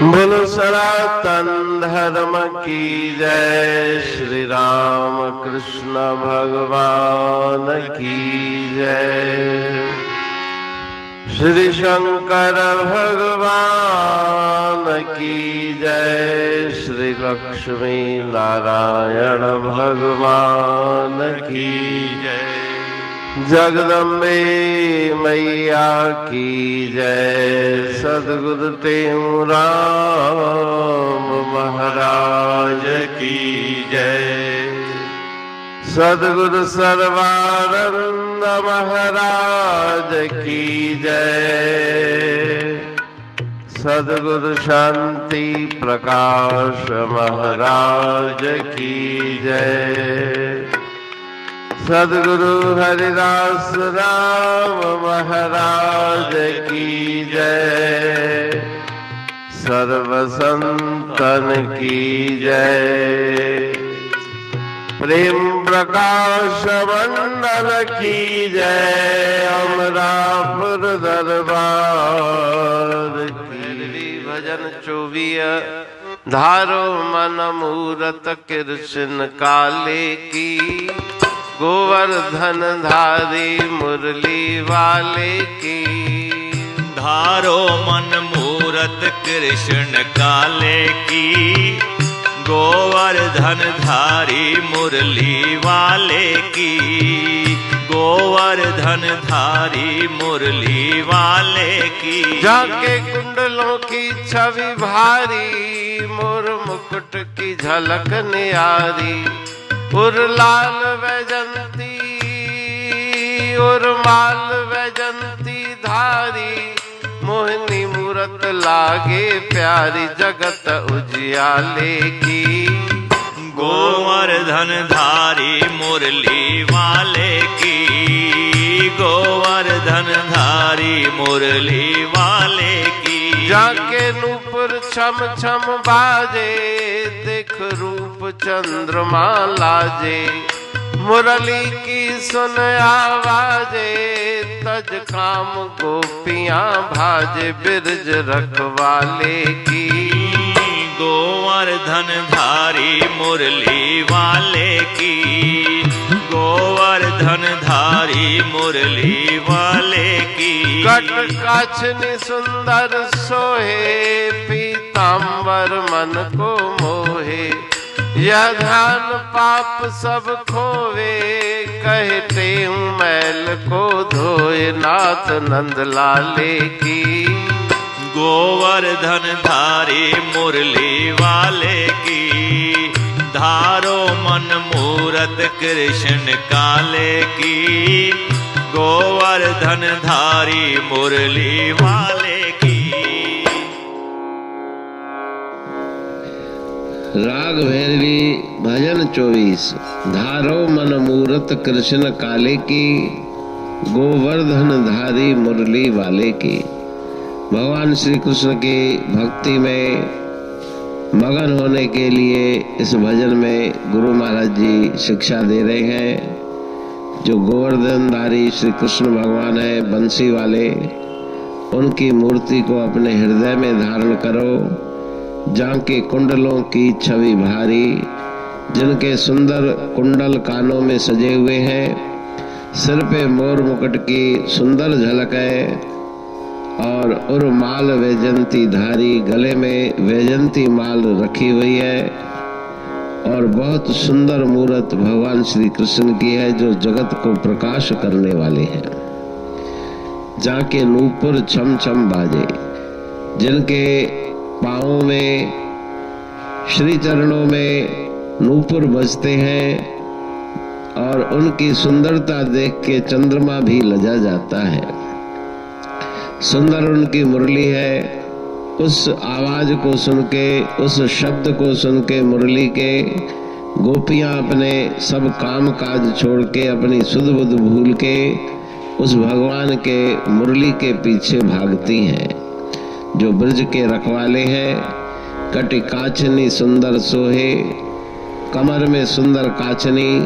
बोलो सनातन धर्म की जय। श्री राम कृष्ण भगवान की जय। श्री शंकर भगवान की जय। श्री लक्ष्मी नारायण भगवान की जय। जगदम्बे मैया की जय। सद्गुरु राम महाराज की जय। सद्गुरु सर्वानंद महाराज की जय। सद्गुरु शांति प्रकाश महाराज की जय। सद्गुरु हरिदास राम महाराज की जय। सर्व संतन की जय। प्रेम प्रकाश मंडल की जय। अमरापुर दरबार की। भजन 24 धारो मन मूरत कृष्ण काले की। गोवर्धन धारी मुरली वाले की। धारो मन मूरत कृष्ण काले की। गोवर्धन धारी मुरली वाले की। गोवर्धन धारी मुरली वाले की। जाके कुंडलों की छवि भारी। मोर मुकुट की झलक न्यारी। उर लाल वैजंती उर माल वैजंती धारी। मोहिनी मूरत लागे प्यारी। जगत उजियाले की। गोवर्धन धारी मुरली वाले की। गोवर्धन धारी मुरली वाले की। जाके नूपुर छम छम बाजे। देख रूप चंद्रमा लाजे। मुरली की सुन आवाजे। तज काम गोपियां भाजे। बिरज रखवाले की। गोवर्धन धारी मुरली वाले की। गोवर्धन धारी मुरली वाले की। कट काछनी सुंदर सोहे। पीतांबर मन को मोहे। यह ध्यान पाप सब खोवे। कहते हूँ मैल को धोए। नाथ नंद लाले की। गोवर्धन धारी मुरली वाले की। धारो मन मूरत कृष्ण काले की। गोवर्धन धारी मुरली वाले की। राग भैरवी भजन 24 धारो मन मूरत कृष्ण काले की। गोवर्धन धारी मुरली वाले की। भगवान श्री कृष्ण की भक्ति में मगन होने के लिए इस भजन में गुरु महाराज जी शिक्षा दे रहे हैं। जो गोवर्धनधारी श्री कृष्ण भगवान है बंसी वाले, उनकी मूर्ति को अपने हृदय में धारण करो। जाके कुंडलों की छवि भारी। जिनके सुंदर कुंडल कानों में सजे हुए हैं। सिर पे मोर मुकुट की सुंदर झलक है। और उर्माल वैजंती धारी। गले में वैजंती माल रखी हुई है। और बहुत सुंदर मूर्त भगवान श्री कृष्ण की है जो जगत को प्रकाश करने वाले हैं। जाके नूपुर छम छम बाजे। जिनके पाँवों में श्री चरणों में नूपुर बजते हैं। और उनकी सुंदरता देख के चंद्रमा भी लजा जाता है। सुंदर उनकी मुरली है। उस आवाज को सुन के, उस शब्द को सुन के मुरली के गोपियां अपने सब काम काज छोड़ के, अपनी सुध बुध भूल के उस भगवान के मुरली के पीछे भागती हैं। जो ब्रज के रखवाले हैं। कटि काचनी सुंदर सोहे। कमर में सुंदर काचनी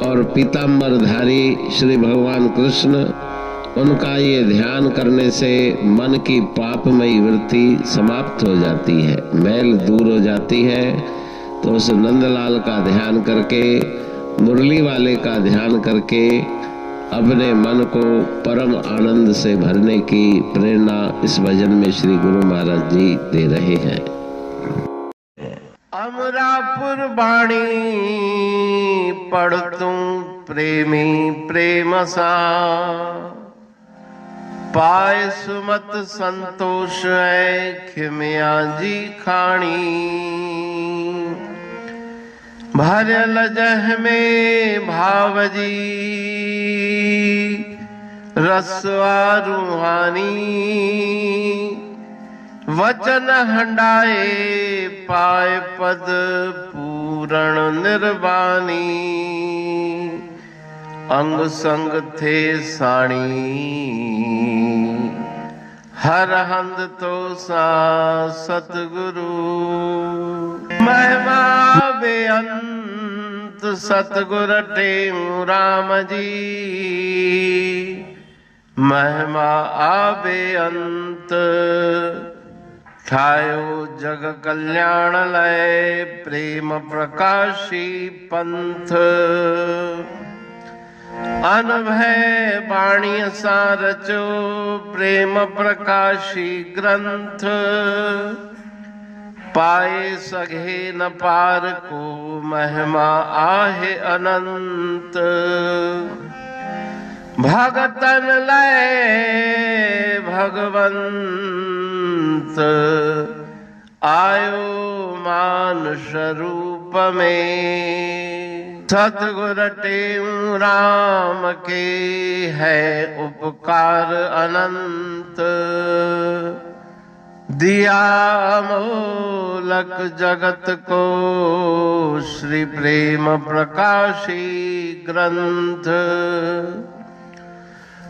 और पीतांबर धारी श्री भगवान कृष्ण उनका ये ध्यान करने से मन की पापमयी वृत्ति समाप्त हो जाती है, मैल दूर हो जाती है। तो उस नंदलाल का ध्यान करके, मुरली वाले का ध्यान करके अपने मन को परम आनंद से भरने की प्रेरणा इस भजन में श्री गुरु महाराज जी दे रहे हैं। अमरापुर बाणी पढ़तूं प्रेमी प्रेम सा, पाए सुमत संतोष है खिमिया जी खाणी। भरल जह में भावजी रसवा रूहानी, वचन हंडाए पाए पद पूरण निर्वाणी। अंग संग थे साणी हर हंद तो सा सतगुरु। महिमा बेअंत सतगुर टेऊ राम जी, महिमा आबे अंत ठायो जग कल्याण लय प्रेम प्रकाशी पंथ। अनभय बाणी सा रचो प्रेम प्रकाशी ग्रंथ। पाए सघे न पार को महिमा आहे अनंत। भगतन लय भगवंत आयो मानुष रूप में। सतगुर टेऊ राम के है उपकार अनंत। दिया मोलक जगत को श्री प्रेम प्रकाशी ग्रंथ।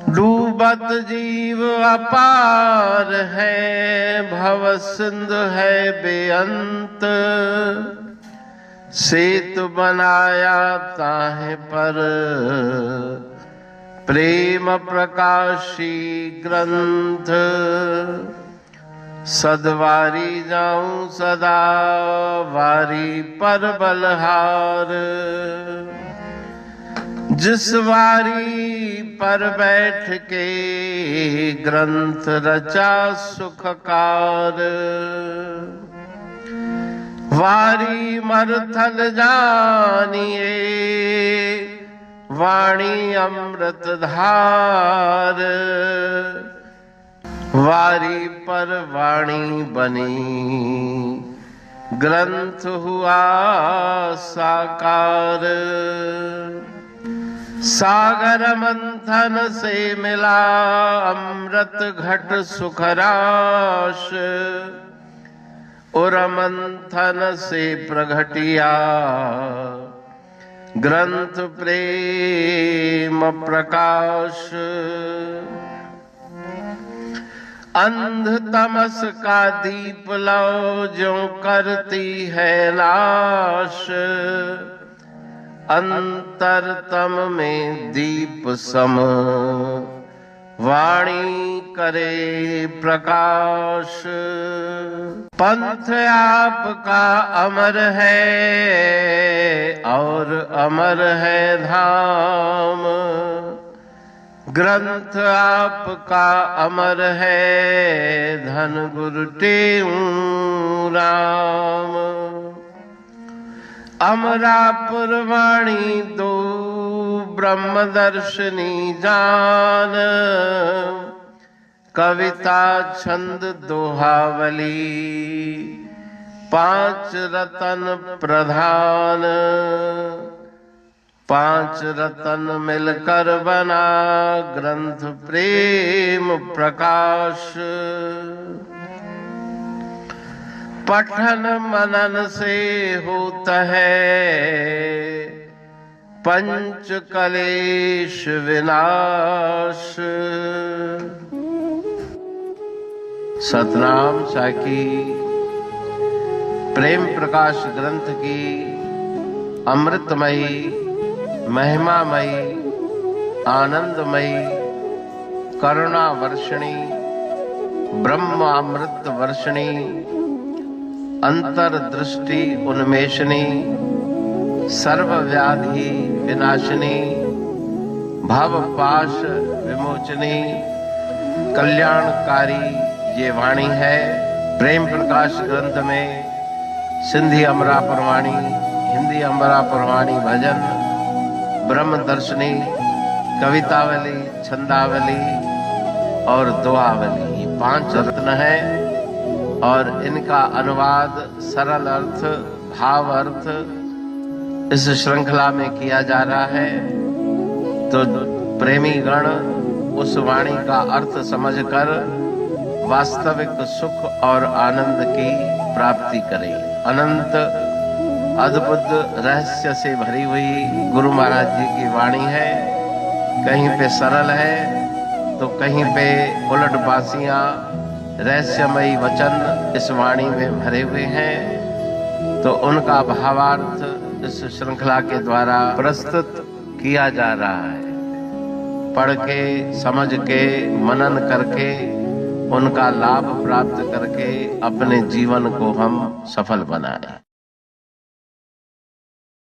डूबत जीव अपार है भव सिंधु है बेअंत। सेतु बनाया ताहे पर प्रेम प्रकाशी ग्रंथ। सदवारी जाऊं सदा वारी पर बलहार। जिस वारी पर बैठ के ग्रंथ रचा सुखकार। वारी मरथल जानिए वाणी अमृत धार। वारी पर वाणी बनी ग्रंथ हुआ साकार। सागर मंथन से मिला अमृत घट सुखराश। और मंथन से प्रगटिया ग्रंथ प्रेम प्रकाश। अंध तमस का दीप लो जो करती है नाश। अंतरतम में दीप सम वाणी करे प्रकाश। पंथ आपका अमर है और अमर है धाम। ग्रंथ आपका अमर है धन गुरु टेऊ राम। अमरापुर वाणी दो ब्रह्मदर्शनी जान। कविता छंद दोहावली पांच रतन प्रधान। पांच रतन मिलकर बना ग्रंथ प्रेम प्रकाश। पठन मनन से होता है पंच कलेश विनाश। सतनाम साखी प्रेम प्रकाश ग्रंथ की अमृतमयी महिमामयी आनंदमयी करुणा वर्षिणी, ब्रह्मामृत वर्षिणी, अंतर्दृष्टि उन्मेषणी, सर्वव्याधि विनाशिनी, भवपाश विमोचनी, कल्याणकारी ये वाणी है। प्रेम प्रकाश ग्रंथ में सिंधी अमरा परवाणी, हिंदी अमरा परवाणी भजन, ब्रह्म दर्शनी, कवितावली, छंदावली और दुआवली, ये 5 रत्न हैं और इनका अनुवाद सरल अर्थ, भाव अर्थ इस श्रृंखला में किया जा रहा है। तो प्रेमी गण उस वाणी का अर्थ समझकर वास्तविक सुख और आनंद की प्राप्ति करें। अनंत अद्भुत रहस्य से भरी हुई गुरु महाराज जी की वाणी है। कहीं पे सरल है तो कहीं पे उलट बासियां, रहस्यमयी वचन इस वाणी में भरे हुए हैं। तो उनका भावार्थ इस श्रृंखला के द्वारा प्रस्तुत किया जा रहा है। पढ़ के, समझ के, मनन करके, उनका लाभ प्राप्त करके अपने जीवन को हम सफल बनाएं।